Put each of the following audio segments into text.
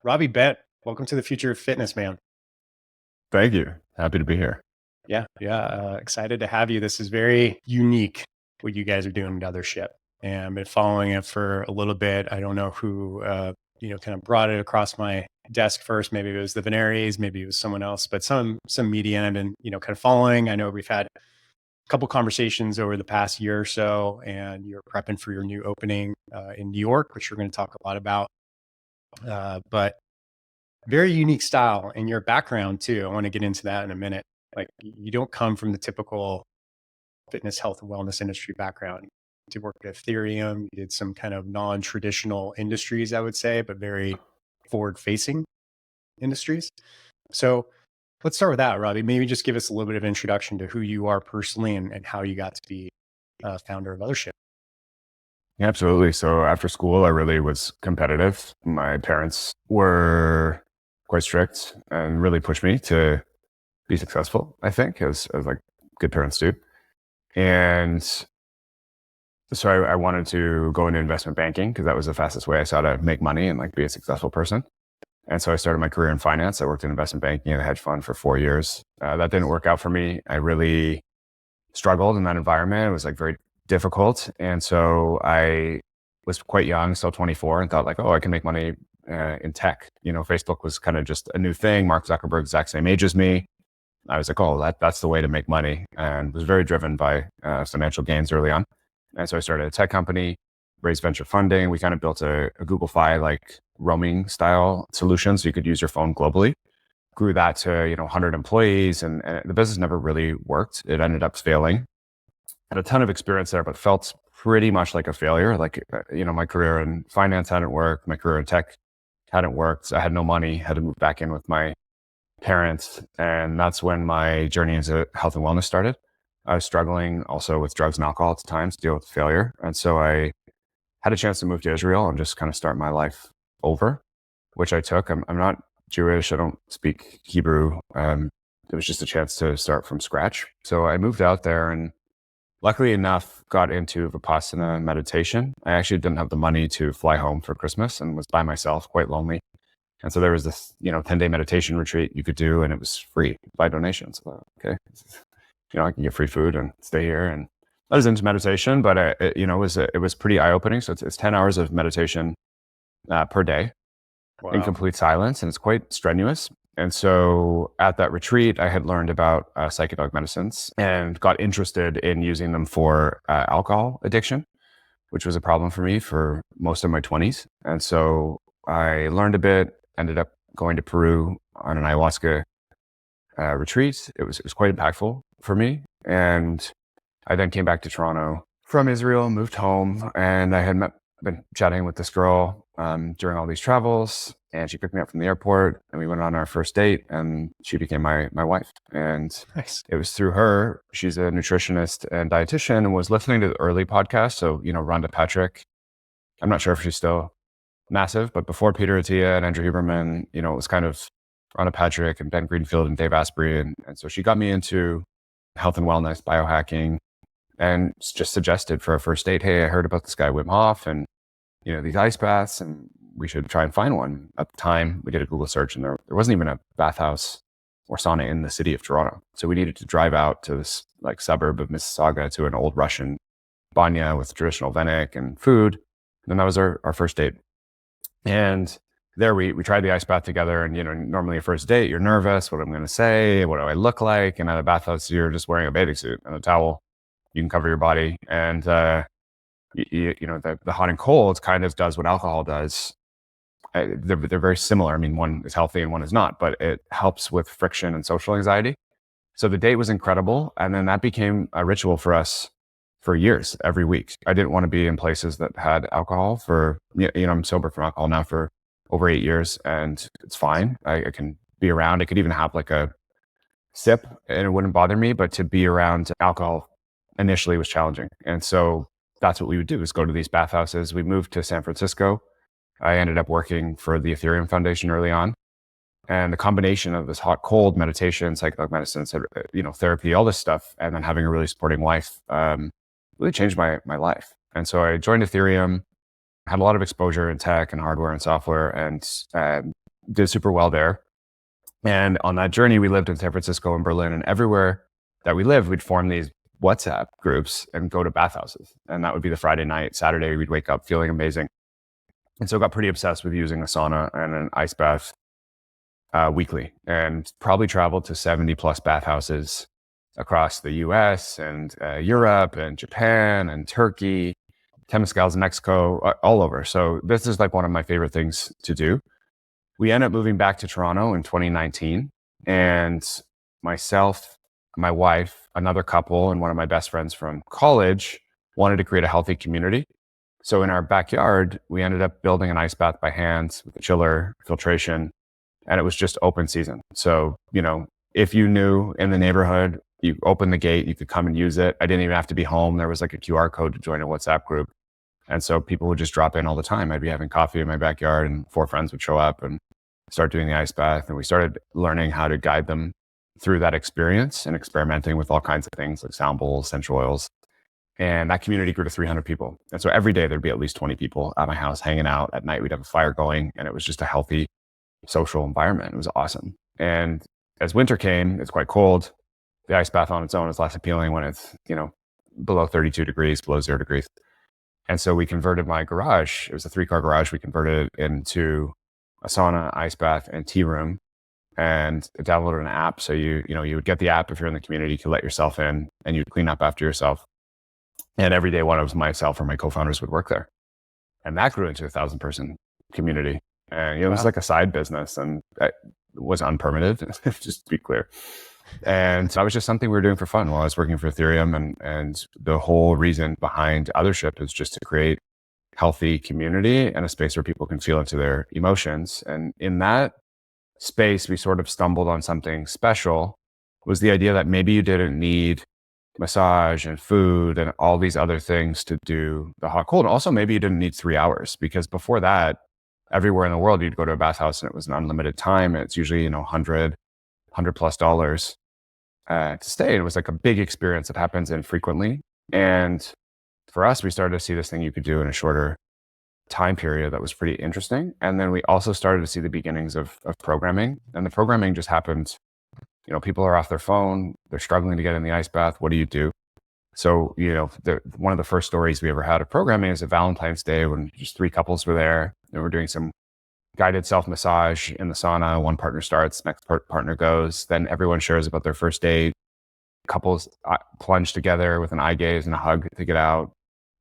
Robbie Bent, welcome to the future of fitness, man. Thank you. Happy to be here. Yeah. Excited to have you. This is very unique what you guys are doing at Othership, and I've been following it for a little bit. I don't know who kind of brought it across my desk first. Maybe it was the Veneres, maybe it was someone else, but some media I've been kind of following. I know we've had a couple conversations over the past year or so, and you're prepping for your new opening in New York, which we're going to talk a lot about. But very unique style and your background too. I want to get into that in a minute. Like you don't come from the typical fitness, health, and wellness industry background. You did work at Ethereum, you did some kind of non-traditional industries, I would say, but very forward-facing industries. So let's start with that, Robbie. Maybe just give us a little bit of introduction to who you are personally and how you got to be founder of Othership. Yeah, absolutely. So after school, I really was competitive. My parents were quite strict and really pushed me to be successful, I think, as like good parents do. And so I wanted to go into investment banking because that was the fastest way I saw to make money and like be a successful person. And so I started my career in finance. I worked in investment banking at a hedge fund for 4 years. That didn't work out for me. I really struggled in that environment. It was like very difficult. And so I was quite young, still 24, and thought like, oh, I can make money in tech. Facebook was kind of just a new thing. Mark Zuckerberg, exact same age as me. I was like, oh, that's the way to make money, and was very driven by financial gains early on. And so I started a tech company, raised venture funding. We kind of built a Google Fi like roaming style solution so you could use your phone globally. Grew that to 100 employees, and the business never really worked. It ended up failing. Had a ton of experience there, but felt pretty much like a failure. Like my career in finance hadn't worked, my career in tech hadn't worked. So I had no money, had to move back in with my parents, and that's when my journey into health and wellness started. I was struggling also with drugs and alcohol at the time to deal with failure, and so I had a chance to move to Israel and just kind of start my life over, which I took. I'm not Jewish. I don't speak Hebrew. It was just a chance to start from scratch. So I moved out there and luckily enough got into Vipassana meditation. I actually didn't have the money to fly home for Christmas and was by myself, quite lonely. And so there was this, 10-day meditation retreat you could do, and it was free by donation. So, okay, I can get free food and stay here. And I was into meditation, but it was pretty eye-opening. So it's 10 hours of meditation per day. Wow. In complete silence, and it's quite strenuous. And so at that retreat, I had learned about psychedelic medicines and got interested in using them for alcohol addiction, which was a problem for me for most of my 20s. And so I learned a bit, ended up going to Peru on an ayahuasca retreat. It was quite impactful for me. And I then came back to Toronto from Israel, moved home, and I had been chatting with this girl during all these travels, and she picked me up from the airport, and we went on our first date, and she became my wife. And Nice. it was through her. She's a nutritionist and dietitian, and was listening to the early podcast. So Rhonda Patrick, I'm not sure if she's still massive, but before Peter Attia and Andrew Huberman, it was kind of Rhonda Patrick and Ben Greenfield and Dave Asprey, and so she got me into health and wellness, biohacking, and just suggested for our first date, hey, I heard about this guy Wim Hof and these ice baths, and we should try and find one. At the time, we did a Google search, and there wasn't even a bathhouse or sauna in the city of Toronto. So we needed to drive out to this like suburb of Mississauga to an old Russian banya with traditional Venik and food. And then that was our first date. And there we tried the ice bath together. And normally a first date, you're nervous. What am I going to say? What do I look like? And at a bathhouse, you're just wearing a bathing suit and a towel. You can cover your body, and the hot and cold kind of does what alcohol does. They're very similar. I mean, one is healthy and one is not, but it helps with friction and social anxiety. So the date was incredible, and then that became a ritual for us for years, every week. I didn't want to be in places that had alcohol for, I'm sober from alcohol now for over 8 years, and it's fine. I can be around. I could even have like a sip and it wouldn't bother me, but to be around alcohol initially was challenging. And so that's what we would do, is go to these bathhouses. We moved to San Francisco. I ended up working for the Ethereum Foundation early on. And the combination of this hot, cold meditation, psychedelic medicine, therapy, all this stuff, and then having a really supporting wife, really changed my life. And so I joined Ethereum, had a lot of exposure in tech and hardware and software, and did super well there. And on that journey, we lived in San Francisco and Berlin, and everywhere that we lived, we'd form these WhatsApp groups and go to bathhouses. And that would be the Friday night. Saturday, we'd wake up feeling amazing. And so got pretty obsessed with using a sauna and an ice bath weekly, and probably traveled to 70 plus bathhouses across the US and Europe and Japan and Turkey, Temescal's in Mexico, all over. So this is like one of my favorite things to do. We ended up moving back to Toronto in 2019, and myself, my wife, another couple, and one of my best friends from college wanted to create a healthy community. So in our backyard, we ended up building an ice bath by hand with a chiller, filtration, and it was just open season. So, if you knew in the neighborhood, you opened the gate, you could come and use it. I didn't even have to be home. There was like a QR code to join a WhatsApp group. And so people would just drop in all the time. I'd be having coffee in my backyard and 4 friends would show up and start doing the ice bath. And we started learning how to guide them through that experience and experimenting with all kinds of things like sound bowls, essential oils. And that community grew to 300 people. And so every day there'd be at least 20 people at my house hanging out. At night, we'd have a fire going, and it was just a healthy social environment. It was awesome. And as winter came, it's quite cold. The ice bath on its own is less appealing when it's, below 32 degrees, below 0 degrees. And so we converted my garage. It was a 3-car garage. We converted it into a sauna, ice bath, and tea room, and downloaded an app. So you would get the app if you're in the community, you could let yourself in and you'd clean up after yourself. And every day, one of myself or my co-founders would work there. And that grew into a 1,000-person community. And it was like a side business, and it was unpermitted, just to be clear. And that was just something we were doing for fun while I was working for Ethereum. And the whole reason behind Othership is just to create healthy community and a space where people can feel into their emotions. And in that space, we sort of stumbled on something special, was the idea that maybe you didn't need massage and food and all these other things to do the hot cold. And also maybe you didn't need 3 hours, because before that, everywhere in the world, you'd go to a bathhouse and it was an unlimited time. And it's usually, $100 plus to stay. It was like a big experience that happens infrequently. And for us, we started to see this thing you could do in a shorter time period that was pretty interesting. And then we also started to see the beginnings of programming. And the programming just happened. People are off their phone. They're struggling to get in the ice bath. What do you do? So, one of the first stories we ever had of programming is a Valentine's Day when just 3 couples were there. And we're doing some guided self-massage in the sauna. One partner starts, next partner goes. Then everyone shares about their first date. Couples plunge together with an eye gaze and a hug to get out,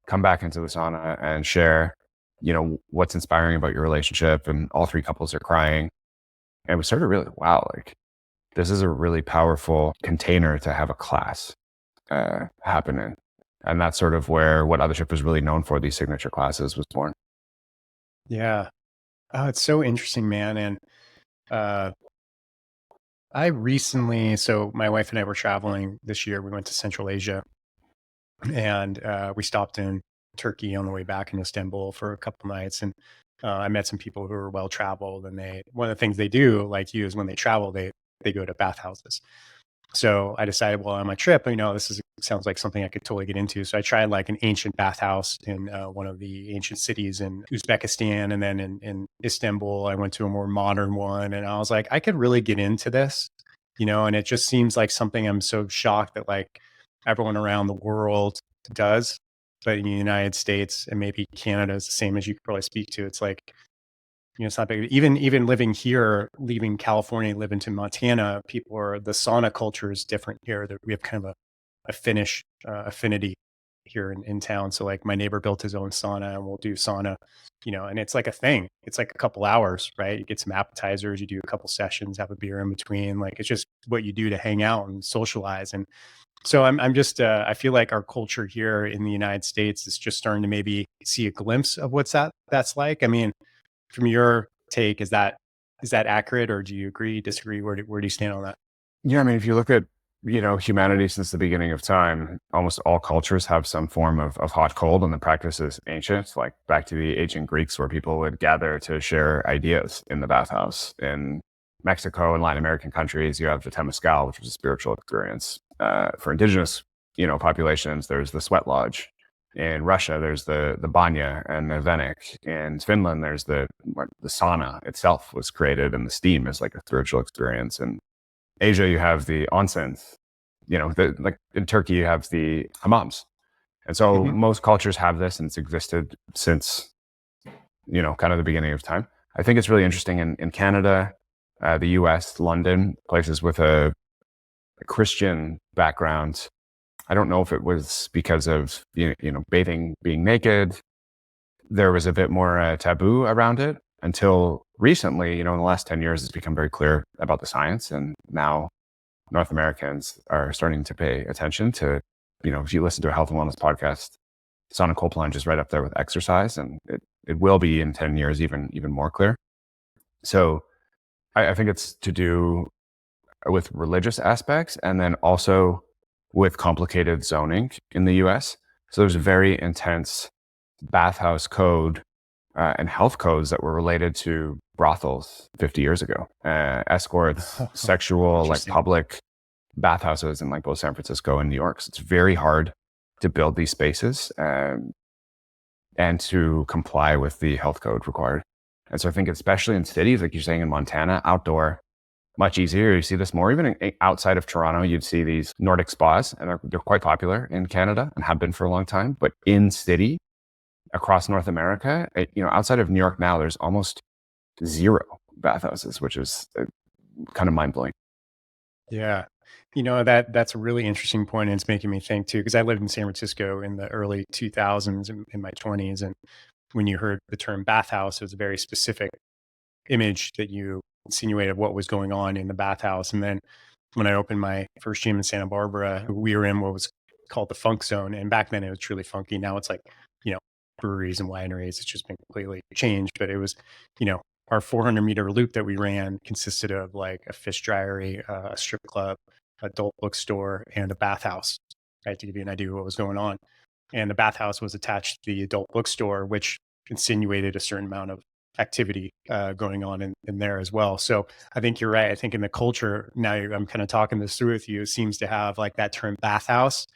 come back into the sauna and share, what's inspiring about your relationship. And all 3 couples are crying. And we started really, wow, like this is a really powerful container to have a class happen in. And that's sort of where what Othership is really known for, these signature classes, was born. Yeah. Oh, it's so interesting, man. And I recently, so my wife and I were traveling this year. We went to Central Asia, and we stopped in Turkey on the way back in Istanbul for a couple nights. And I met some people who were well traveled, and one of the things they do, like you, is when they travel, they go to bathhouses. So I decided, well, on my trip, this sounds like something I could totally get into. So I tried like an ancient bathhouse in one of the ancient cities in Uzbekistan. And then in Istanbul, I went to a more modern one. And I was like, I could really get into this, and it just seems like something I'm so shocked that like everyone around the world does. But in the United States and maybe Canada is the same, as you could probably speak to. It's like, it's not big. Even living here, leaving California, living to Montana, the sauna culture is different here. We have kind of a Finnish affinity here in town. So like my neighbor built his own sauna, and we'll do sauna, and it's like a thing. It's like a couple hours, right? You get some appetizers, you do a couple sessions, have a beer in between. Like it's just what you do to hang out and socialize. And so I'm just, I feel like our culture here in the United States is just starting to maybe see a glimpse of what's that's like. I mean, from your take, is that accurate, or do you agree, disagree? Where do you stand on that? Yeah, I mean, if you look at, humanity since the beginning of time, almost all cultures have some form of hot cold, and the practice is ancient, like back to the ancient Greeks, where people would gather to share ideas in the bathhouse. In Mexico and Latin American countries, you have the Temescal, which was a spiritual experience. For indigenous, populations, there's the sweat lodge. In Russia, there's the banya and the venik. In Finland, there's the sauna itself was created, and the steam is like a spiritual experience. In Asia, you have the onsens. Like in Turkey, you have the hammams. And so Hmm. most cultures have this, and it's existed since, kind of the beginning of time. I think it's really interesting in Canada, the US, London, places with a Christian background. I don't know if it was because of, bathing, being naked. There was a bit more taboo around it until recently, in the last 10 years, it's become very clear about the science. And now North Americans are starting to pay attention to, if you listen to a health and wellness podcast, sauna cold plunge is right up there with exercise, and it will be in 10 years even more clear. So I think it's to do with religious aspects, and then also with complicated zoning in the US. So there's a very intense bathhouse code and health codes that were related to brothels 50 years ago, escorts, sexual, like Interesting. public bathhouses in like both San Francisco and New York. So it's very hard to build these spaces and to comply with the health code required. And so I think especially in cities, like you're saying in Montana, outdoor, much easier. You see this more. Even outside of Toronto, you'd see these Nordic spas, and they're quite popular in Canada and have been for a long time. But in city, across North America, outside of New York now, there's almost zero bathhouses, which is kind of mind blowing. Yeah. That's a really interesting point, and it's making me think too, because I lived in San Francisco in the early 2000s in my 20s. And when you heard the term bathhouse, it was a very specific image that you insinuated what was going on in the bathhouse. And then when I opened my first gym in Santa Barbara, we were in what was called the funk zone. And back then it was truly funky. Now it's like, you know, breweries and wineries. It's just been completely changed. But it was, our 400-meter loop that we ran consisted of like a fish dryery, a strip club, adult bookstore, and a bathhouse, right? To give you an idea of what was going on. And the bathhouse was attached to the adult bookstore, which insinuated a certain amount of activity going on in there as well. So I think you're right. I think in the culture now, I'm kind of talking this through with you, seems to have like that term bathhouse.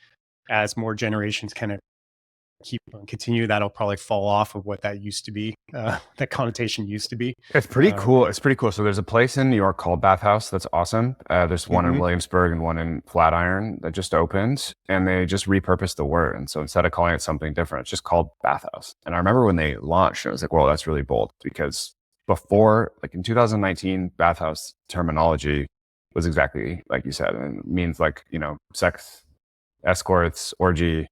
As more generations kind of continue, that'll probably fall off of what that used to be. That connotation used to be. It's pretty cool. It's pretty cool. So there's a place in New York called Bathhouse that's awesome. There's one in Mhm. Williamsburg and one in Flatiron that just opened, and they just repurposed the word. And so instead of calling it something different, it's just called Bathhouse. And I remember when they launched, I was like, "Well, that's really bold," because before, like in 2019, Bathhouse terminology was exactly like you said, and it means like sex, escorts, orgy,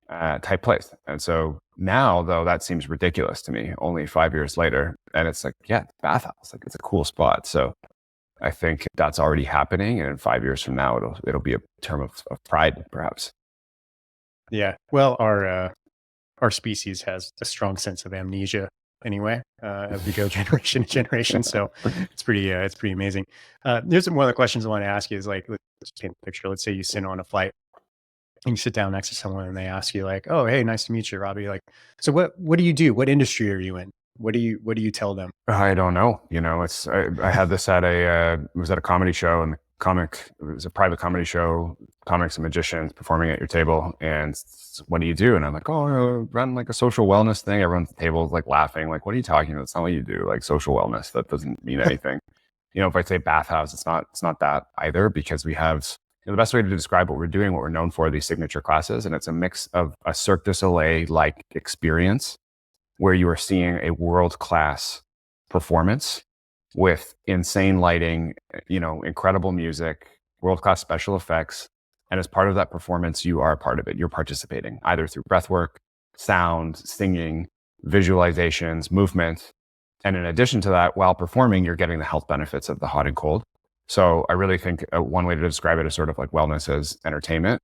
type place. And so now, though, that seems ridiculous to me only 5 years later. And it's like, yeah, bathhouse, like it's a cool spot. So I think that's already happening. And in 5 years from now, it'll be a term of pride, perhaps. Yeah. Well, our species has a strong sense of amnesia anyway, as we go generation to generation. So it's pretty amazing. There's one of the questions I want to ask you is like, let's paint a picture. Let's say you sit on a flight and you sit down next to someone and they ask you like, "Oh, hey, nice to meet you, Robbie." Like, so what do you do? What industry are you in? What do you tell them? I don't know. I had this at it was at a comedy show, and it was a private comedy show, comics and magicians performing at your table. And what do you do? And I'm like, oh, I run like a social wellness thing. Everyone's at the table is like laughing, like, what are you talking about? That's not what you do. Like social wellness, that doesn't mean anything. If I say bathhouse, it's not that either, because we have the best way to describe what we're doing, what we're known for, these signature classes, and it's a mix of a Cirque du Soleil like experience where you are seeing a world-class performance with insane lighting, incredible music, world-class special effects. And as part of that performance, you are a part of it. You're participating either through breathwork, sound, singing, visualizations, movement. And in addition to that, while performing, you're getting the health benefits of the hot and cold. So I really think one way to describe it is sort of like wellness as entertainment,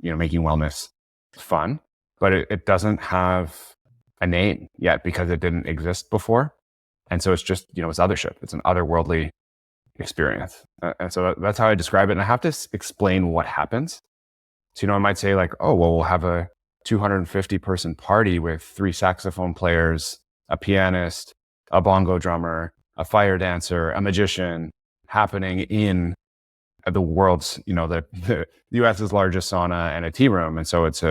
making wellness fun, but it doesn't have a name yet because it didn't exist before. And so it's just, it's Othership. It's an otherworldly experience. And so that's how I describe it. And I have to explain what happens. So, I might say like, oh, well, we'll have a 250 person party with 3 saxophone players, a pianist, a bongo drummer, a fire dancer, a magician happening in the world's, the US's largest sauna and a tea room. And so it's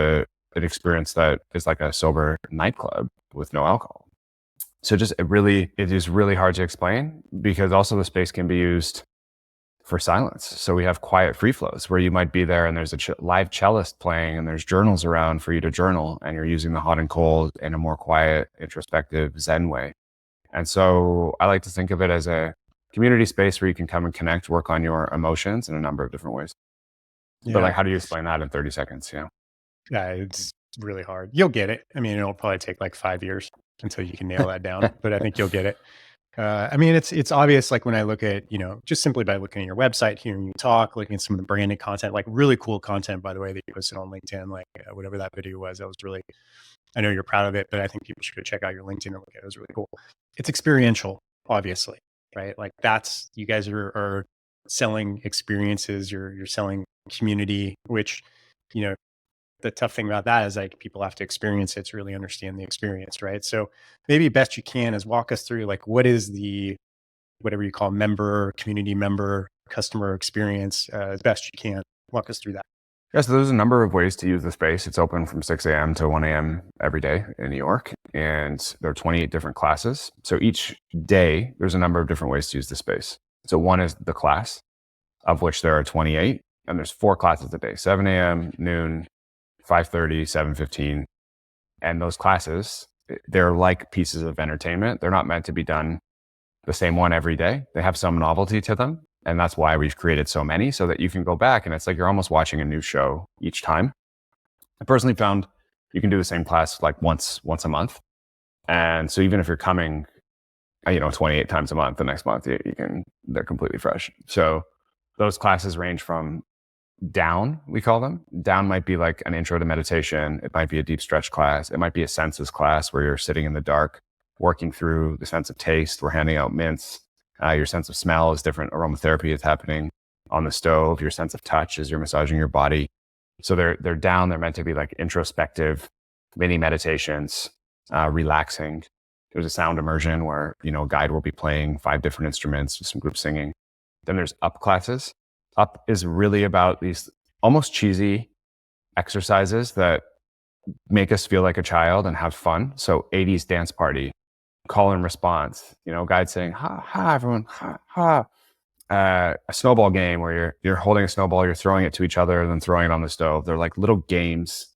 an experience that is like a sober nightclub with no alcohol. So it is really hard to explain, because also the space can be used for silence. So we have quiet free flows where you might be there and there's a live cellist playing and there's journals around for you to journal, and you're using the hot and cold in a more quiet, introspective Zen way. And so I like to think of it as a community space where you can come and connect, work on your emotions in a number of different ways. But like, Yeah. how do you explain that in 30 seconds? Yeah, it's really hard. You'll get it. I mean, it'll probably take like 5 years until you can nail that down, but I think you'll get it. I mean, it's obvious, like when I look at, just simply by looking at your website, hearing you talk, looking at some of the branded content, like really cool content, by the way, that you posted on LinkedIn, like whatever that video was, that was really, I know you're proud of it, but I think people should go check out your LinkedIn and look at it. It was really cool. It's experiential, obviously, right? Like you guys are selling experiences, you're selling community, which, you know, the tough thing about that is like people have to experience it to really understand the experience, right? So maybe best you can is walk us through like what is the whatever you call member, community member, customer experience as best you can. Walk us through that. Yeah, so there's a number of ways to use the space. It's open from 6 a.m. to 1 a.m. every day in New York, and there are 28 different classes. So each day, there's a number of different ways to use the space. So one is the class, of which there are 28, and there's 4 classes a day: 7 a.m., noon, 5:30, 7:15. And those classes, they're like pieces of entertainment. They're not meant to be done the same one every day. They have some novelty to them. And that's why we've created so many, so that you can go back and it's like you're almost watching a new show each time. I personally found you can do the same class like once a month. And so even if you're coming, 28 times a month, the next month, they're completely fresh. So those classes range from down, we call them. Down might be like an intro to meditation. It might be a deep stretch class. It might be a senses class where you're sitting in the dark, working through the sense of taste. We're handing out mints. Your sense of smell is different. Aromatherapy is happening on the stove. Your sense of touch is you're massaging your body. So they're down. They're meant to be like introspective mini meditations, relaxing. There's a sound immersion where, a guide will be playing 5 different instruments with some group singing. Then there's up classes. Up is really about these almost cheesy exercises that make us feel like a child and have fun. So 80s dance party, call and response, guide saying, ha, ha, everyone, ha, ha. A snowball game where you're holding a snowball, you're throwing it to each other and then throwing it on the stove. They're like little games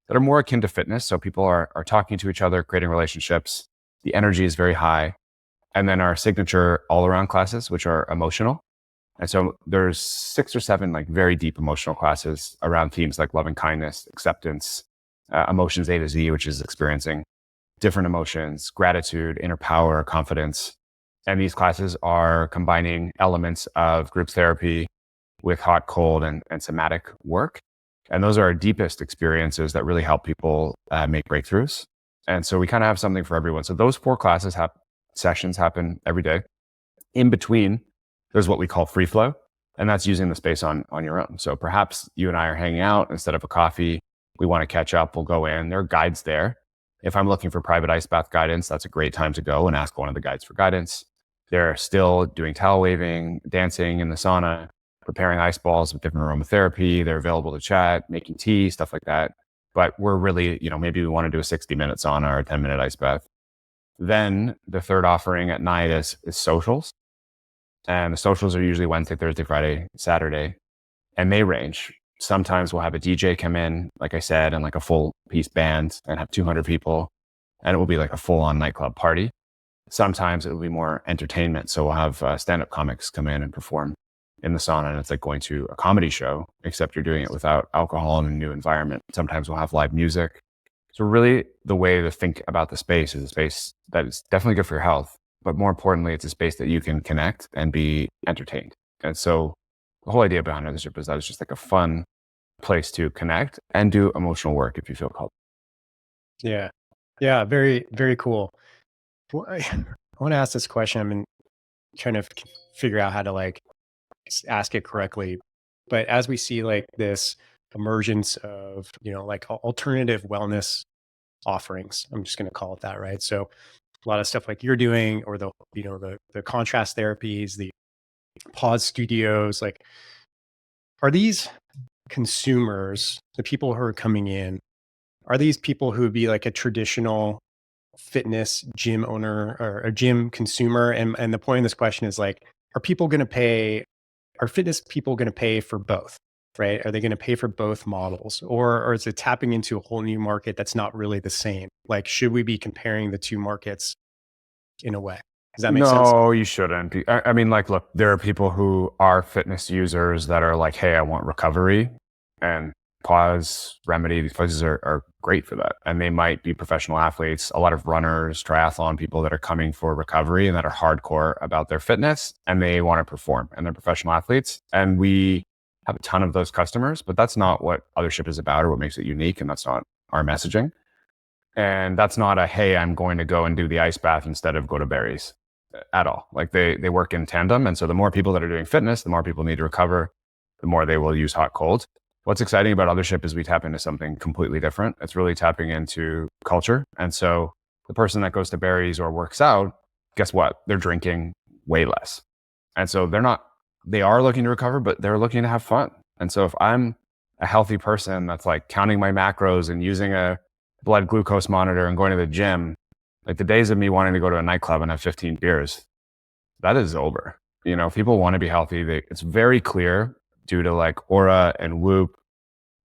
that are more akin to fitness. So people are talking to each other, creating relationships. The energy is very high. And then our signature all around classes, which are emotional. And so there's 6 or 7 like very deep emotional classes around themes like love and kindness, acceptance, emotions A to Z, which is experiencing different emotions, gratitude, inner power, confidence. And these classes are combining elements of group therapy with hot, cold, and somatic work. And those are our deepest experiences that really help people make breakthroughs. And so we kind of have something for everyone. So those 4 sessions happen every day. In between, there's what we call free flow, and that's using the space on your own. So perhaps you and I are hanging out instead of a coffee. We want to catch up. We'll go in. There are guides there. If I'm looking for private ice bath guidance, that's a great time to go and ask one of the guides for guidance. They're still doing towel waving, dancing in the sauna, preparing ice balls with different aromatherapy. They're available to chat, making tea, stuff like that. But we're really, maybe we want to do a 60-minute sauna or a 10-minute ice bath. Then the third offering at night is socials. And the socials are usually Wednesday, Thursday, Friday, Saturday. And they range. Sometimes we'll have a DJ come in, like I said, and like a full piece band and have 200 people. And it will be like a full-on nightclub party. Sometimes it will be more entertainment. So we'll have stand-up comics come in and perform in the sauna. And it's like going to a comedy show, except you're doing it without alcohol in a new environment. Sometimes we'll have live music. So really the way to think about the space is a space that is definitely good for your health. But more importantly, it's a space that you can connect and be entertained. And so the whole idea behind Othership is that it's just like a fun place to connect and do emotional work if you feel called. Yeah. Yeah. Very, very cool. Well, I want to ask this question. I've been trying to figure out how to like ask it correctly. But as we see like this emergence of, like alternative wellness offerings, I'm just going to call it that, right? So a lot of stuff like you're doing, or the contrast therapies, the pause studios, like, are these consumers, the people who are coming in, are these people who would be like a traditional fitness gym owner or a gym consumer? And the point of this question is like, are people going to pay, are fitness people going to pay for both? Right? Are they going to pay for both models, or is it tapping into a whole new market that's not really the same? Like, should we be comparing the two markets in a way? Does that make sense? No, you shouldn't. I mean, like, look, there are people who are fitness users that are like, hey, I want recovery, and Pause, Remedy, these places are great for that. And they might be professional athletes, a lot of runners, triathlon people that are coming for recovery and that are hardcore about their fitness and they want to perform and they're professional athletes. And we have a ton of those customers, but that's not what Othership is about or what makes it unique. And that's not our messaging. And that's not a, hey, I'm going to go and do the ice bath instead of go to Barry's at all. Like they work in tandem. And so the more people that are doing fitness, the more people need to recover, the more they will use hot cold. What's exciting about Othership is we tap into something completely different. It's really tapping into culture. And so the person that goes to Barry's or works out, guess what? They're drinking way less. And so they are looking to recover, but they're looking to have fun. And so if I'm a healthy person that's like counting my macros and using a blood glucose monitor and going to the gym, like the days of me wanting to go to a nightclub and have 15 beers, that is over. You know, people want to be healthy. It's very clear due to like Aura and Whoop,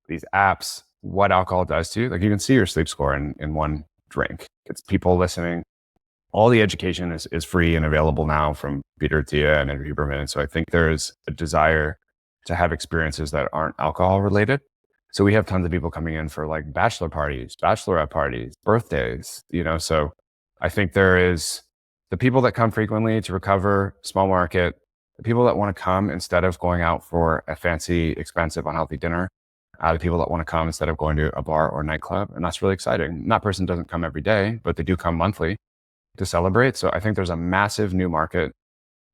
these apps, what alcohol does to you. Like you can see your sleep score in one drink. It's people listening. All the education is free and available now from Peter Attia and Andrew Huberman. And so I think there is a desire to have experiences that aren't alcohol related. So we have tons of people coming in for like bachelor parties, bachelorette parties, birthdays, you know. So I think there is the people that come frequently to recover, small market, the people that want to come instead of going out for a fancy, expensive, unhealthy dinner, the people that want to come instead of going to a bar or nightclub. And that's really exciting. And that person doesn't come every day, but they do come monthly to celebrate. So I think there's a massive new market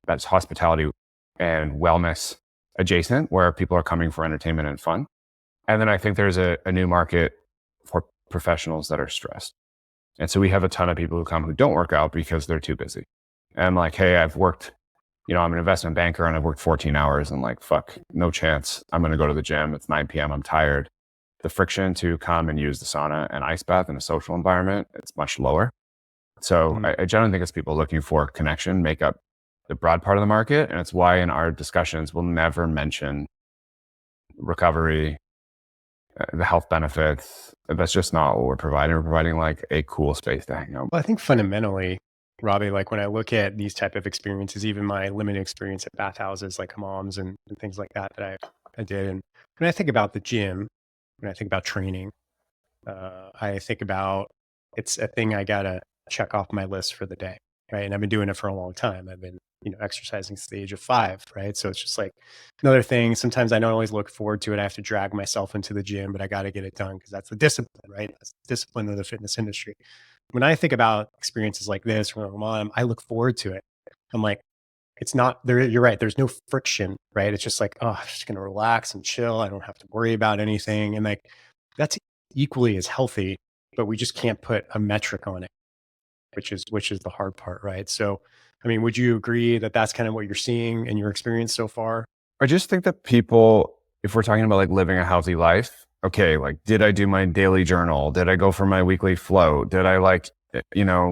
that's hospitality and wellness adjacent where people are coming for entertainment and fun. And then I think there's a new market for professionals that are stressed. And so we have a ton of people who come who don't work out because they're too busy. And I'm like, hey, I've worked, you know, I'm an investment banker and I've worked 14 hours and like, fuck, no chance. I'm going to go to the gym. It's 9 p.m. I'm tired. The friction to come and use the sauna and ice bath in a social environment, it's much lower. So I generally think it's people looking for connection, make up the broad part of the market. And it's why in our discussions, we'll never mention recovery, the health benefits. That's just not what we're providing. We're providing like a cool space to hang out. Well, I think fundamentally, Robbie, like when I look at these type of experiences, even my limited experience at bathhouses like hammams and things like that I did. And when I think about the gym, when I think about training, I think about it's a thing I gotta check off my list for the day, right? And I've been doing it for a long time. I've been, exercising since the age of 5, right? So it's just like another thing. Sometimes I don't always look forward to it. I have to drag myself into the gym, but I got to get it done because that's the discipline, right? That's the discipline of the fitness industry. When I think about experiences like this, I look forward to it. I'm like, it's not there. You're right. There's no friction, right? It's just like, oh, I'm just going to relax and chill. I don't have to worry about anything. And like, that's equally as healthy, but we just can't put a metric on it, which is the hard part, right? So, I mean, would you agree that that's kind of what you're seeing in your experience so far? I just think that people, if we're talking about like living a healthy life, okay, like did I do my daily journal? Did I go for my weekly float? Did I like,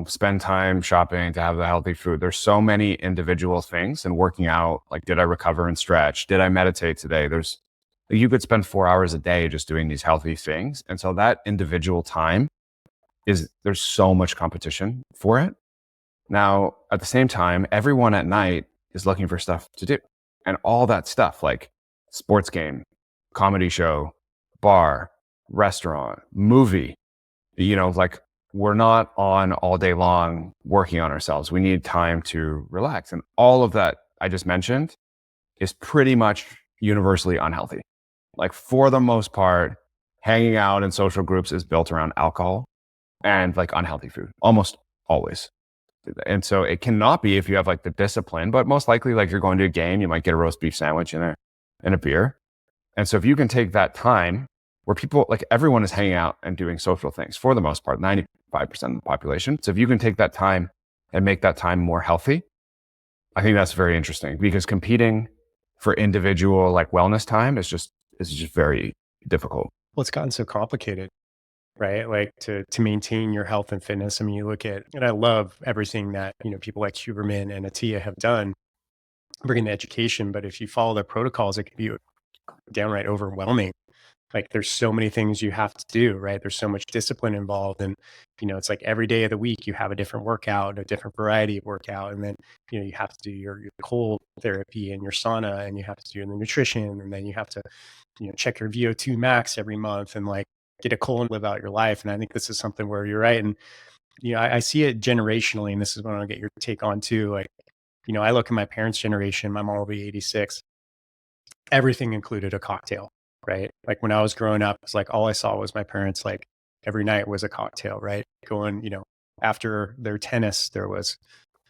spend time shopping to have the healthy food? There's so many individual things, and working out, like did I recover and stretch? Did I meditate today? You could spend 4 hours a day just doing these healthy things. And so that individual time there's so much competition for it. Now, at the same time, everyone at night is looking for stuff to do. And all that stuff like sports game, comedy show, bar, restaurant, movie, like we're not on all day long working on ourselves. We need time to relax. And all of that I just mentioned is pretty much universally unhealthy. Like for the most part, hanging out in social groups is built around alcohol and like unhealthy food, almost always. And so it cannot be if you have like the discipline, but most likely like you're going to a game, you might get a roast beef sandwich and a beer. And so if you can take that time where people, like everyone is hanging out and doing social things for the most part, 95% of the population. So if you can take that time and make that time more healthy, I think that's very interesting because competing for individual like wellness time is just very difficult. Well, it's gotten so complicated. right? Like to maintain your health and fitness. I mean, you look at, and I love everything that, people like Huberman and Atia have done, bringing the education. But if you follow their protocols, it can be downright overwhelming. Like there's so many things you have to do, right? There's so much discipline involved. And, it's like every day of the week, you have a different workout, a different variety of workout. And then, you have to do your cold therapy and your sauna, and you have to do the nutrition. And then you have to, check your VO2 max every month and like get a cold and live out your life. And I think this is something where you're right. And, I see it generationally, and this is what I'll get your take on too. Like, I look at my parents' generation, my mom will be 86, everything included a cocktail, right? Like when I was growing up, it's like all I saw was my parents, like every night was a cocktail, right? Going, after their tennis, there was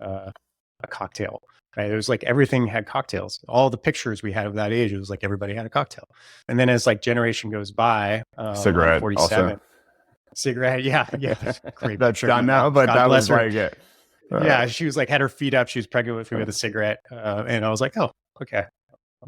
a cocktail, right? It was like everything had cocktails. All the pictures we had of that age, it was like everybody had a cocktail. And then as like generation goes by, I'm Cigarette 47. also. Cigarette, yeah, yeah. There's a great That's picture of my done now, mom. but God that bless was her. like it. Yeah, she was like had her feet up. She was pregnant with me with a cigarette, and I was like, oh, okay.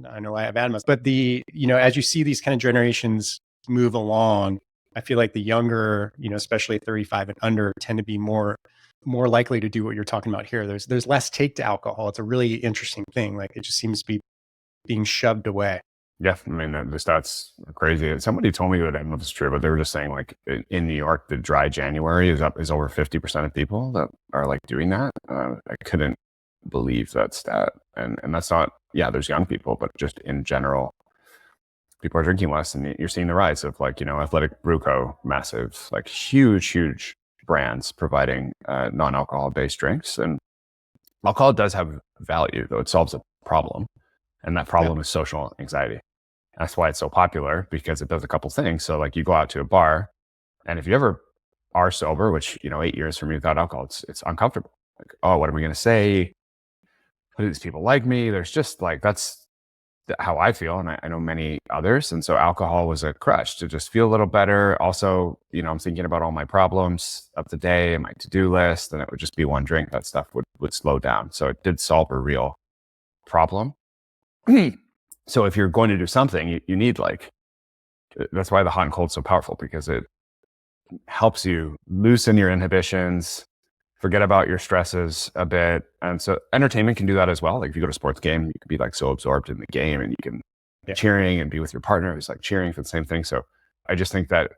I know I have asthma. But as you see these kind of generations move along, I feel like the younger, especially 35 and under, tend to be more likely to do what you're talking about here. There's less take to alcohol. It's a really interesting thing. Like it just seems to be being shoved away. Yeah, I mean, the stats are crazy. Somebody told me that I don't know if it's true, but they were just saying like in New York, the dry January is over 50% of people that are like doing that. I couldn't believe that stat. And that's not, yeah, there's young people, but just in general, people are drinking less. And you're seeing the rise of like, Athletic Brew Co., massive, like huge brands providing non-alcohol based drinks. And alcohol does have value, though it solves a problem. And that Yeah. problem is social anxiety. That's why it's so popular, because it does a couple things. So like you go out to a bar, and if you ever are sober, which, 8 years for me without alcohol, it's uncomfortable. Like, oh, what am I going to say? How do these people like me? There's just like, that's how I feel. And I know many others. And so alcohol was a crutch to just feel a little better. Also, I'm thinking about all my problems of the day and my to-do list, and it would just be one drink. That stuff would slow down. So it did solve a real problem. So if you're going to do something, you need that's why the hot and cold is so powerful, because it helps you loosen your inhibitions, forget about your stresses a bit. And so entertainment can do that as well. Like if you go to a sports game, you can be like so absorbed in the game, and you can cheering and be with your partner who's like cheering for the same thing. So I just think that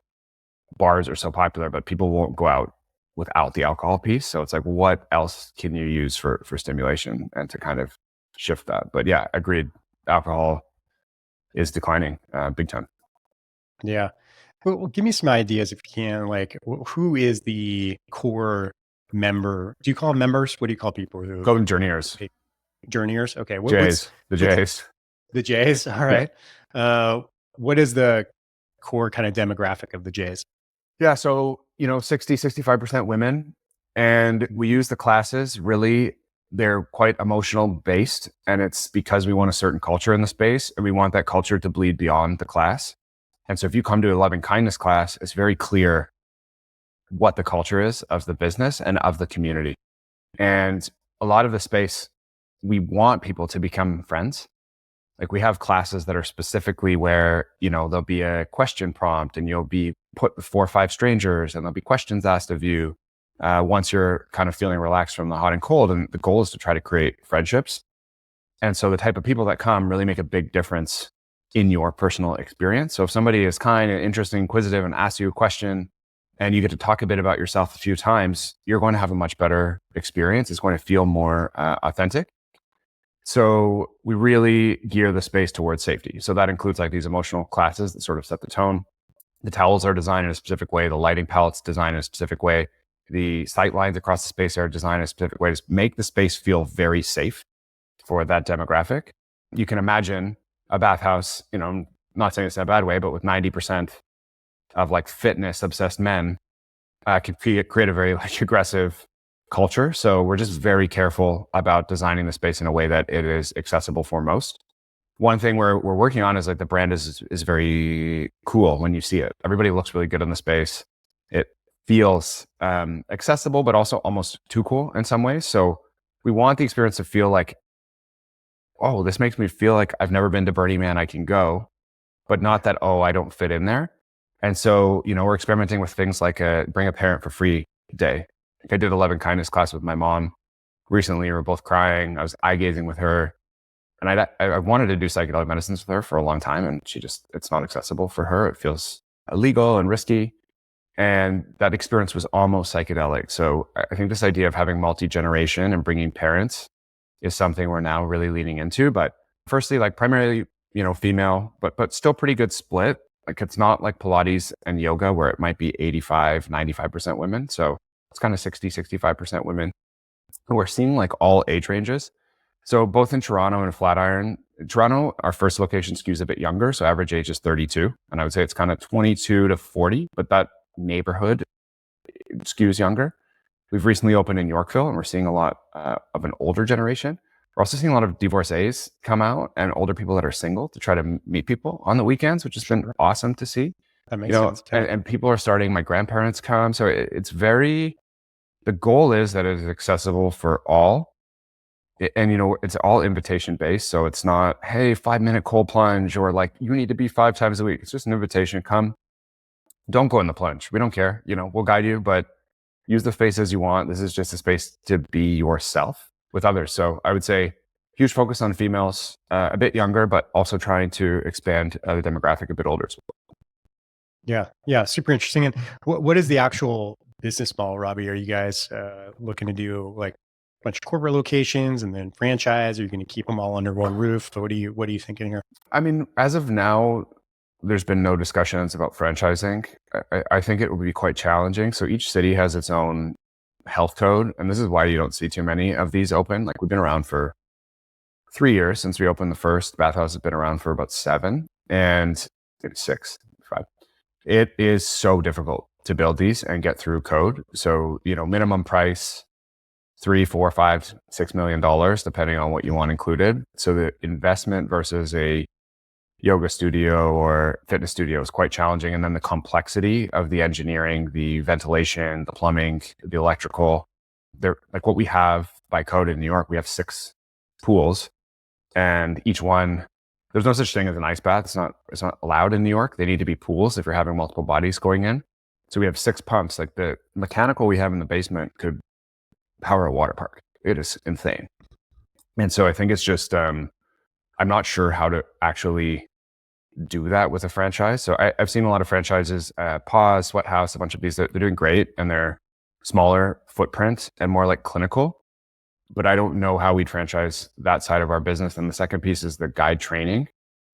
bars are so popular, but people won't go out without the alcohol piece. So it's like, what else can you use for stimulation and to kind of shift that? But yeah, agreed. Alcohol is declining big time. Yeah. Well, give me some ideas if you can. Like, who is the core member? Do you call them members? What do you call people who Go journeyers? Journeyers? Okay. Jays. The what's Jays. the Jays? All right. What is the core kind of demographic of the Jays? Yeah. So, 60, 65% women. And we use the classes really, they're quite emotional based. And it's because we want a certain culture in the space, and we want that culture to bleed beyond the class. And so if you come to a loving kindness class, it's very clear what the culture is of the business and of the community. And a lot of the space, we want people to become friends. Like we have classes that are specifically where, there'll be a question prompt, and you'll be put with 4 or 5 strangers, and there'll be questions asked of you once you're kind of feeling relaxed from the hot and cold. And the goal is to try to create friendships. And so the type of people that come really make a big difference in your personal experience. So if somebody is kind and interesting, inquisitive, and asks you a question, and you get to talk a bit about yourself a few times, you're going to have a much better experience. It's going to feel more authentic. So we really gear the space towards safety. So that includes like these emotional classes that sort of set the tone. The towels are designed in a specific way. The lighting palette's designed in a specific way. The sight lines across the space are designed in a specific way to make the space feel very safe for that demographic. You can imagine a bathhouse, I'm not saying it's in a bad way, but with 90% of like fitness obsessed men, can create a very like aggressive culture. So we're just very careful about designing the space in a way that it is accessible for most. One thing we're working on is like the brand is very cool when you see it. Everybody looks really good in the space. It feels accessible, but also almost too cool in some ways. So we want the experience to feel like, oh, this makes me feel like I've never been to Burning Man, I can go, but not that, oh, I don't fit in there. And so, we're experimenting with things like a bring a parent for free day. I did a love and kindness class with my mom recently. We were both crying. I was eye gazing with her. And I wanted to do psychedelic medicines with her for a long time. And it's not accessible for her. It feels illegal and risky. And that experience was almost psychedelic. So I think this idea of having multi-generation and bringing parents is something we're now really leaning into. But firstly, like primarily, female, but still pretty good split. Like it's not like Pilates and yoga where it might be 85, 95% women. So it's kind of 60, 65% women. And we're seeing like all age ranges. So both in Toronto and Flatiron, Toronto, our first location skews a bit younger. So average age is 32. And I would say it's kind of 22 to 40, but that neighborhood skews younger. We've recently opened in Yorkville and we're seeing a lot of an older generation. We're also seeing a lot of divorcees come out and older people that are single to try to meet people on the weekends, which has been awesome to see. That makes sense. And people are starting, my grandparents come. So it's very, the goal is that it is accessible for all. And, it's all invitation based. So it's not, hey, 5-minute cold plunge or like you need to be 5 times a week. It's just an invitation. Come, don't go in the plunge. We don't care. We'll guide you, but use the space as you want. This is just a space to be yourself with others. So I would say huge focus on females, a bit younger, but also trying to expand the demographic a bit older as well. Yeah. Yeah. Super interesting. And what is the actual business model, Robbie? Are you guys looking to do like a bunch of corporate locations and then franchise? Are you going to keep them all under one roof? What are you thinking here? I mean, as of now, there's been no discussions about franchising. I think it would be quite challenging. So each city has its own health code. And this is why you don't see too many of these open. Like we've been around for 3 years since we opened the first. Bathhouse has been around for about 7 and maybe 6, 5. It is so difficult to build these and get through code. So, minimum price, $3, $4, $5, $6 million, depending on what you want included. So the investment versus a yoga studio or fitness studio is quite challenging. And then the complexity of the engineering, the ventilation, the plumbing, the electrical, like what we have by code in New York, we have 6 pools and each one, there's no such thing as an ice bath. It's not allowed in New York. They need to be pools if you're having multiple bodies going in. So we have 6 pumps. Like the mechanical we have in the basement could power a water park. It is insane. And so I think it's just, I'm not sure how to actually do that with a franchise. So I've seen a lot of franchises, Pause, Sweat House, a bunch of these, they're doing great and they're smaller footprint and more like clinical. But I don't know how we'd franchise that side of our business. And the second piece is the guide training.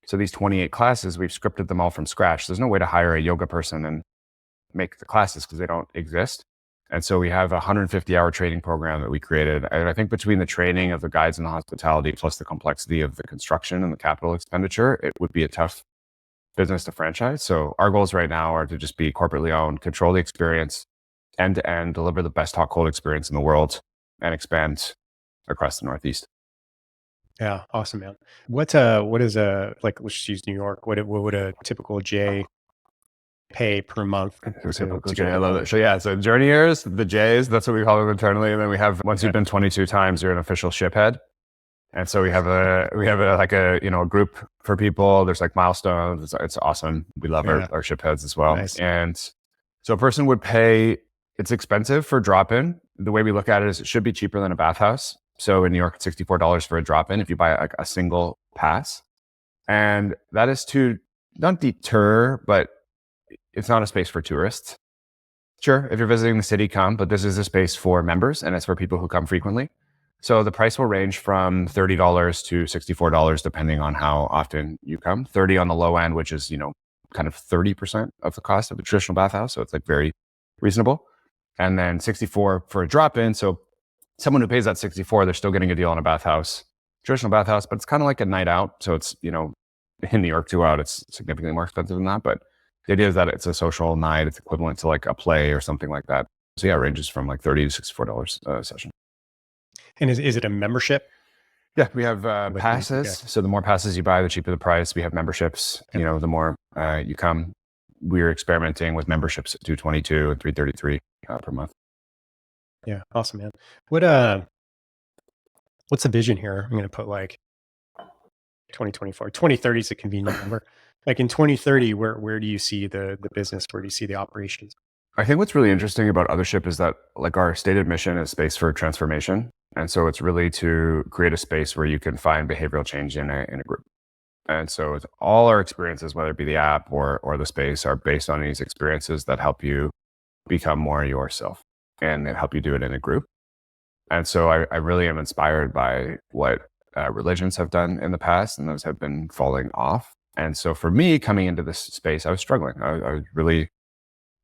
So these 28 classes, we've scripted them all from scratch. There's no way to hire a yoga person and make the classes because they don't exist. And so we have a 150-hour training program that we created. And I think between the training of the guides and the hospitality, plus the complexity of the construction and the capital expenditure, it would be a tough business to franchise. So our goals right now are to just be corporately owned, control the experience, end to end, deliver the best hot cold experience in the world, and expand across the Northeast. Yeah. Awesome, man. What is like, let's just use New York. What would a typical J pay per month? I love it. So yeah, so journeyers, the J's, that's what we call them internally. And then we have, once you've been 22 times, you're an official shiphead. And so we have a group for people. There's like milestones. It's awesome. We love our shipheads as well. Nice. And so a person would pay, it's expensive for drop-in. The way we look at it is it should be cheaper than a bathhouse. So in New York, it's $64 for a drop-in if you buy like a single pass. And that is to not deter, but it's not a space for tourists. Sure, if you're visiting the city, come, but this is a space for members and it's for people who come frequently. So the price will range from $30 to $64, depending on how often you come. 30 on the low end, which is, kind of 30% of the cost of a traditional bathhouse. So it's like very reasonable. And then 64 for a drop-in. So someone who pays that 64, they're still getting a deal on a bathhouse, traditional bathhouse, but it's kind of like a night out. So it's, in New York, 2 out, it's significantly more expensive than that. But the idea is that it's a social night. It's equivalent to like a play or something like that. So yeah, it ranges from like $30 to $64 a session. And is it a membership? Yeah, we have passes. Okay. So the more passes you buy, the cheaper the price. We have memberships. Okay. The more you come. We're experimenting with memberships at $222 and $333 per month. Yeah, awesome, man. What's the vision here? I'm going to put like 2024. 2030 is a convenient number. Like in 2030, where do you see the business? Where do you see the operations? I think what's really interesting about Othership is that like our stated mission is space for transformation. And so it's really to create a space where you can find behavioral change in a group. And so it's all our experiences, whether it be the app or the space, are based on these experiences that help you become more yourself and that help you do it in a group. And so I really am inspired by what religions have done in the past, and those have been falling off. And so for me, coming into this space, I was struggling. I was really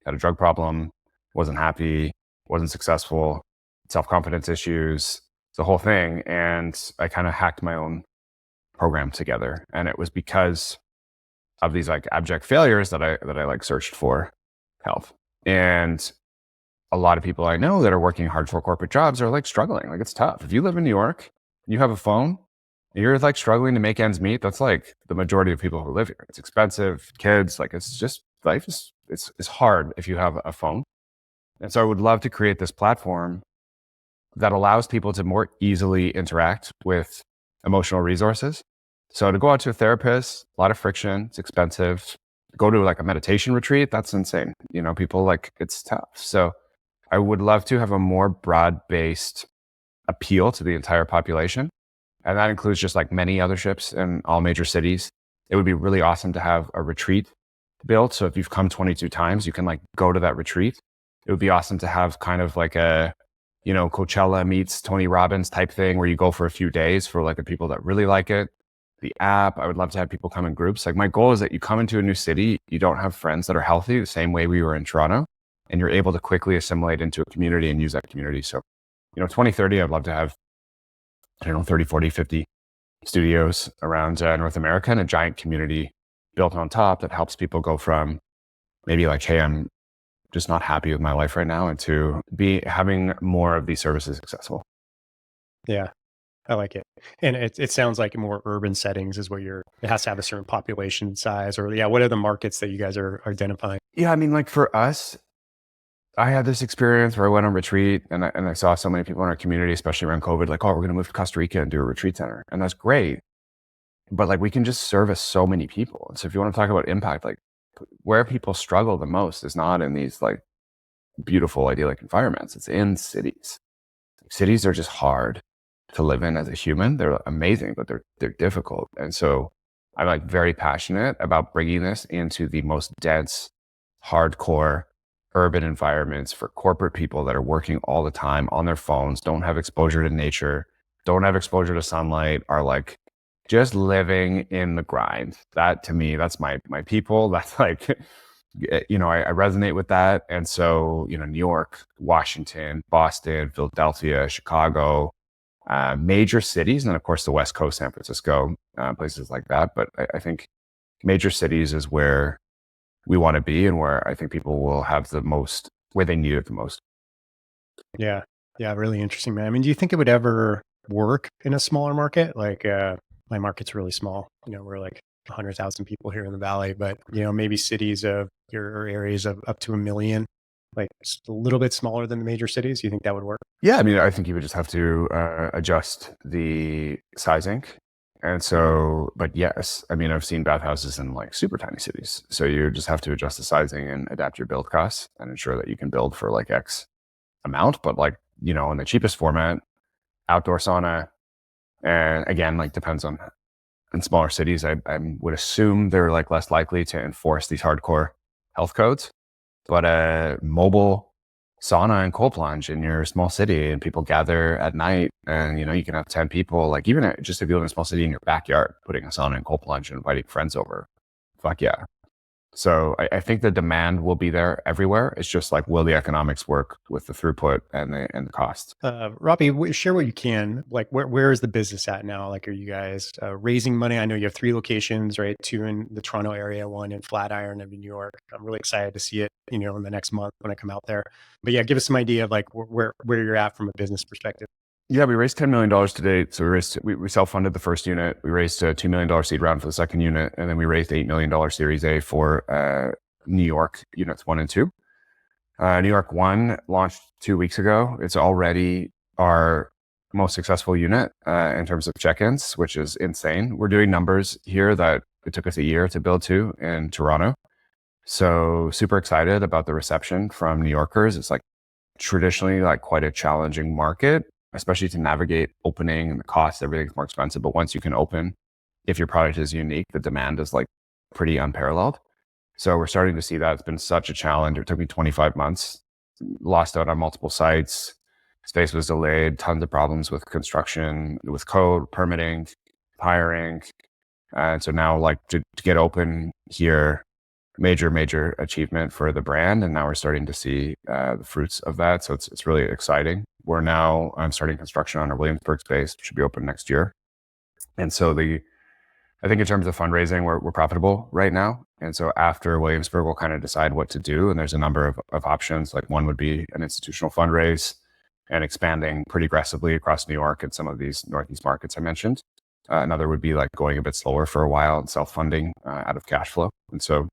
had a drug problem, wasn't happy, wasn't successful, self-confidence issues, the whole thing. And I kind of hacked my own program together. And it was because of these like abject failures that I like searched for help. And a lot of people I know that are working hard for corporate jobs are like struggling. Like it's tough. If you live in New York, you have a phone, you're like struggling to make ends meet. That's like the majority of people who live here. It's expensive, kids, like it's just life is it's hard if you have a phone. And so I would love to create this platform that allows people to more easily interact with emotional resources. So to go out to a therapist, a lot of friction, it's expensive. Go to like a meditation retreat, that's insane. You know, people like it's tough. So I would love to have a more broad-based appeal to the entire population. And that includes just like many Otherships in all major cities. It would be really awesome to have a retreat built. So if you've come 22 times, you can like go to that retreat. It would be awesome to have kind of like a, you know, Coachella meets Tony Robbins type thing where you go for a few days for like the people that really like it. The app, I would love to have people come in groups. Like my goal is that you come into a new city, you don't have friends that are healthy the same way we were in Toronto, and you're able to quickly assimilate into a community and use that community. So, you know, 2030, I'd love to have, I don't know, 30, 40, 50 studios around North America and a giant community built on top that helps people go from maybe like, hey, I'm just not happy with my life right now, and to be having more of these services accessible. Yeah, I like it. And it sounds like more urban settings is where it has to have a certain population size, or yeah, what are the markets that you guys are identifying? Yeah, I mean, like for us, I had this experience where I went on retreat and I saw so many people in our community, especially around COVID, like, oh, we're going to move to Costa Rica and do a retreat center. And that's great. But like, we can just service so many people. And so if you want to talk about impact, like where people struggle the most is not in these like beautiful, idyllic environments. It's in cities. Cities are just hard to live in as a human. They're amazing, but they're difficult. And so I'm like very passionate about bringing this into the most dense, hardcore urban environments for corporate people that are working all the time on their phones, don't have exposure to nature, don't have exposure to sunlight, are like just living in the grind. That to me, that's my people. That's like, you know, I resonate with that. And so, you know, New York, Washington, Boston, Philadelphia, Chicago, major cities, and then of course the West Coast, San Francisco, places like that. But I think major cities is where we want to be and where I think people will have the most, where they need it the most. Yeah. Yeah. Really interesting, man. I mean, do you think it would ever work in a smaller market? Like, my market's really small. You know, we're like 100,000 people here in the Valley, but you know, maybe cities of or areas of up to 1 million, like a little bit smaller than the major cities. You think that would work? Yeah, I mean, I think you would just have to adjust the sizing. And so, but yes, I mean, I've seen bathhouses in like super tiny cities. So you just have to adjust the sizing and adapt your build costs and ensure that you can build for like X amount. But like, you know, in the cheapest format, outdoor sauna, and again, like depends on in smaller cities, I would assume they're like less likely to enforce these hardcore health codes. But a mobile sauna and cold plunge in your small city, and people gather at night, and you know you can have 10 people. Like even just if you live in a small city in your backyard, putting a sauna and cold plunge and inviting friends over, fuck yeah. So I think the demand will be there everywhere. It's just like, will the economics work with the throughput and the cost? Robbie, share what you can. Like, where is the business at now? Like, are you guys raising money? I know you have 3 locations, right? 2 in the Toronto area, 1 in Flatiron of New York. I'm really excited to see it, you know, in the next month when I come out there. But yeah, give us some idea of like where you're at from a business perspective. Yeah, we raised $10 million to date. So we self-funded the first unit. We raised a $2 million seed round for the second unit. And then we raised $8 million Series A for New York units 1 and 2. New York 1 launched 2 weeks ago. It's already our most successful unit in terms of check-ins, which is insane. We're doing numbers here that it took us a year to build to in Toronto. So super excited about the reception from New Yorkers. It's like traditionally like quite a challenging market, especially to navigate opening, and the cost, everything's more expensive. But once you can open, if your product is unique, the demand is like pretty unparalleled. So we're starting to see that. It's been such a challenge. It took me 25 months, lost out on multiple sites. Space was delayed, tons of problems with construction, with code, permitting, hiring. And so now like to get open here, major achievement for the brand. And now we're starting to see the fruits of that. So it's really exciting. I'm starting construction on our Williamsburg space, which should be open next year. And so I think in terms of fundraising, we're profitable right now. And so after Williamsburg, we'll kind of decide what to do. And there's a number of options. Like one would be an institutional fundraise and expanding pretty aggressively across New York and some of these Northeast markets I mentioned. Another would be like going a bit slower for a while and self-funding out of cash flow. And so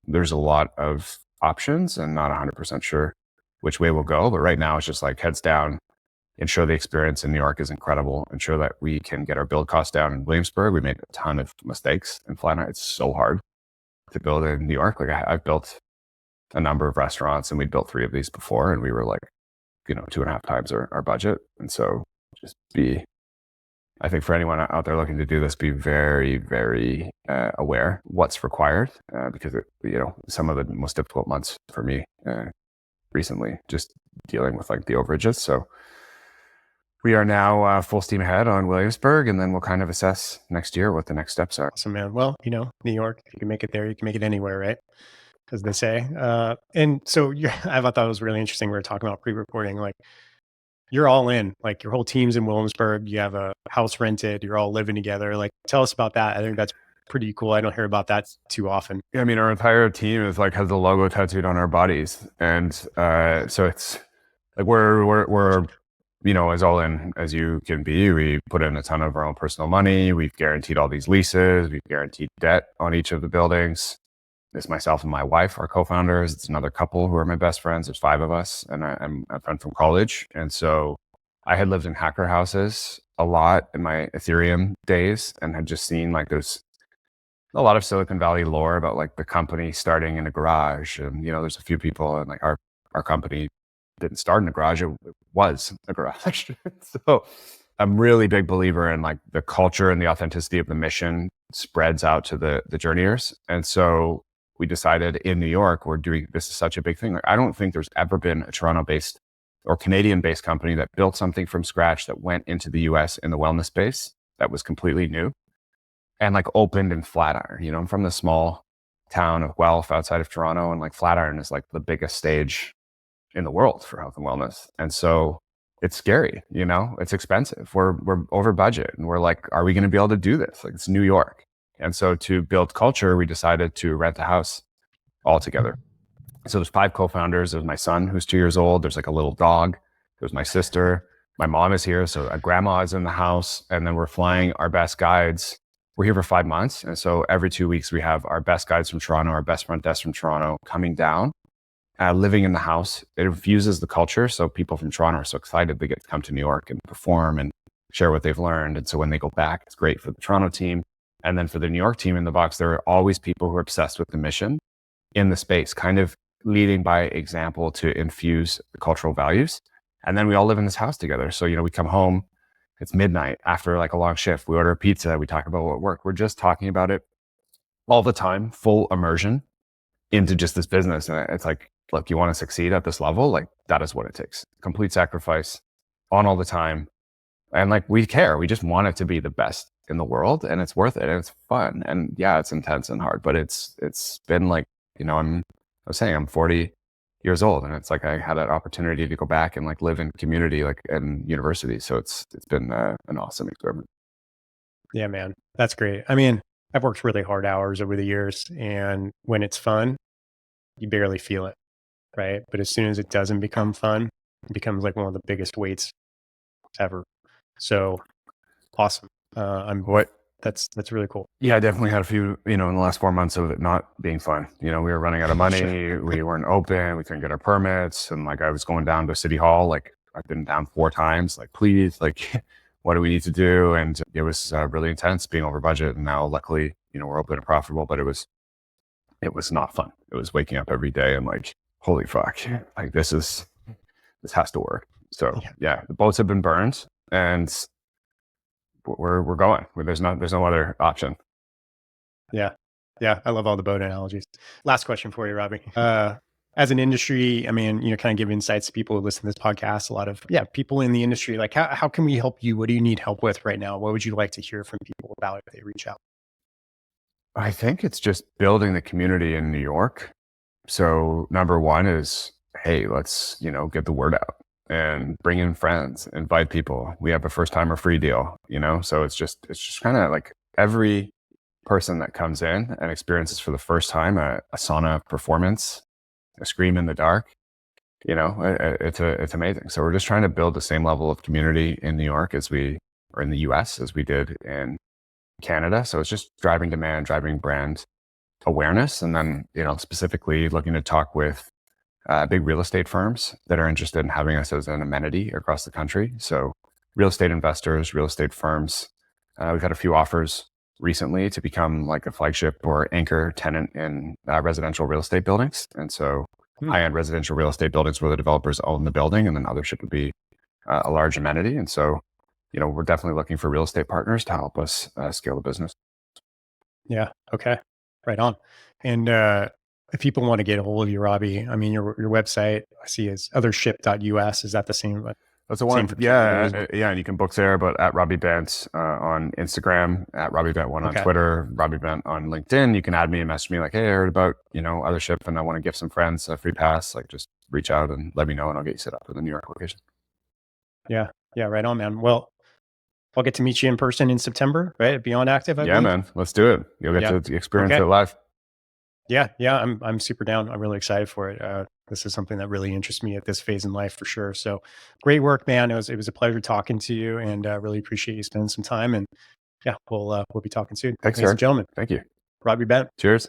there's a lot of options and not 100% sure which way we'll go. But right now it's just like heads down, ensure the experience in New York is incredible, ensure that we can get our build costs down in Williamsburg. We made a ton of mistakes in Flatiron. It's so hard to build in New York. Like I've built a number of restaurants and we'd built 3 of these before and we were like, 2.5 times our budget. And so I think for anyone out there looking to do this, be very, very aware what's required because some of the most difficult months for me recently, just dealing with like the overages. So we are now full steam ahead on Williamsburg, and then we'll kind of assess next year what the next steps are. Awesome, man. Well, New York, if you can make it there, you can make it anywhere, right? As they say. And so I thought that was really interesting. We were talking about pre-recording, like you're all in, like your whole team's in Williamsburg. You have a house rented. You're all living together. Like, tell us about that. I think that's pretty cool. I don't hear about that too often. Yeah, I mean, our entire team is like has the logo tattooed on our bodies, and so it's like we're as all in as you can be. We put in a ton of our own personal money. We've guaranteed all these leases. We've guaranteed debt on each of the buildings. It's myself and my wife, our co-founders. It's another couple who are my best friends. There's 5 of us, and I'm a friend from college. And so I had lived in hacker houses a lot in my Ethereum days and had just seen like there's a lot of Silicon Valley lore about like the company starting in a garage. And, there's a few people and like our company didn't start in a garage. It was a garage. So I'm really big believer in like the culture and the authenticity of the mission spreads out to the journeyers. And so we decided in New York, this is such a big thing. Like, I don't think there's ever been a Toronto-based or Canadian-based company that built something from scratch that went into the US in the wellness space that was completely new and like opened in Flatiron. I'm from the small town of Guelph outside of Toronto, and like Flatiron is like the biggest stage in the world for health and wellness. And so it's scary, it's expensive. We're over budget and we're like, are we going to be able to do this? Like it's New York. And so to build culture, we decided to rent a house all together. So there's 5 co-founders. There's my son, who's 2 years old. There's like a little dog. There's my sister. My mom is here. So a grandma is in the house. And then we're flying our best guides. We're here for 5 months. And so every 2 weeks, we have our best guides from Toronto, our best front desk from Toronto coming down, living in the house. It infuses the culture. So people from Toronto are so excited they get to come to New York and perform and share what they've learned. And so when they go back, it's great for the Toronto team. And then for the New York team in the box, there are always people who are obsessed with the mission in the space, kind of leading by example to infuse the cultural values. And then we all live in this house together. So, we come home, it's midnight after like a long shift. We order a pizza. We talk about what worked. We're just talking about it all the time, full immersion into just this business. And it's like, look, you want to succeed at this level? Like that is what it takes. Complete sacrifice on all the time. And like, we care. We just want it to be the best in the world, and it's worth it. And it's fun. And yeah, it's intense and hard, but it's been like, I was saying I'm 40 years old, and it's like, I had an opportunity to go back and like live in community, like in university. So it's been an awesome experiment. Yeah, man, that's great. I mean, I've worked really hard hours over the years, and when it's fun, you barely feel it. Right. But as soon as it doesn't become fun, it becomes like one of the biggest weights ever. So awesome. That's really cool. Yeah, I definitely had a few, in the last 4 months of it not being fun. We were running out of money. We weren't open. We couldn't get our permits. And like, I was going down to City Hall, like I've been down 4 times. Like, please, like, what do we need to do? And it was really intense being over budget. And now, luckily, we're open and profitable, but it was not fun. It was waking up every day and like, holy fuck, like this has to work. So yeah, the boats have been burned, and we're going. There's no other option. Yeah. Yeah. I love all the boat analogies. Last question for you, Robbie. As an industry, I mean, kind of give insights to people who listen to this podcast, a lot of, people in the industry, like how can we help you? What do you need help with right now? What would you like to hear from people about if they reach out? I think it's just building the community in New York. So number one is, hey, let's, get the word out and bring in friends, invite people. We have a first timer free deal, so it's just kind of like every person that comes in and experiences for the first time a sauna performance, a scream in the dark, it's amazing. So we're just trying to build the same level of community in New York or in the US as we did in Canada. So it's just driving demand, driving brand awareness, and then, specifically looking to talk with big real estate firms that are interested in having us as an amenity across the country. So real estate investors, real estate firms. We've had a few offers recently to become like a flagship or anchor tenant in residential real estate buildings. And so high-end residential real estate buildings where the developers own the building, and then Othership would be a large amenity. And so, we're definitely looking for real estate partners to help us scale the business. Yeah. Okay. Right on. And if people want to get a hold of you, Robbie, I mean, your website I see is othership.us. Is that the same? That's the one. Yeah. And you can book there, but at Robbie Bent on Instagram, at Robbie Bent 1 on Twitter, Robbie Bent on LinkedIn. You can add me and message me like, hey, I heard about, Othership and I want to give some friends a free pass. Like, just reach out and let me know and I'll get you set up for the New York location. Yeah. Yeah. Right on, man. Well, I'll get to meet you in person in September, right? At Beyond Active, I believe. Man. Let's do it. You'll get to experience it live. Yeah. Yeah. I'm super down. I'm really excited for it. This is something that really interests me at this phase in life for sure. So great work, man. It was a pleasure talking to you, and really appreciate you spending some time. And we'll be talking soon. Thanks, ladies and gentlemen. Thank you. Robbie Bent. Cheers.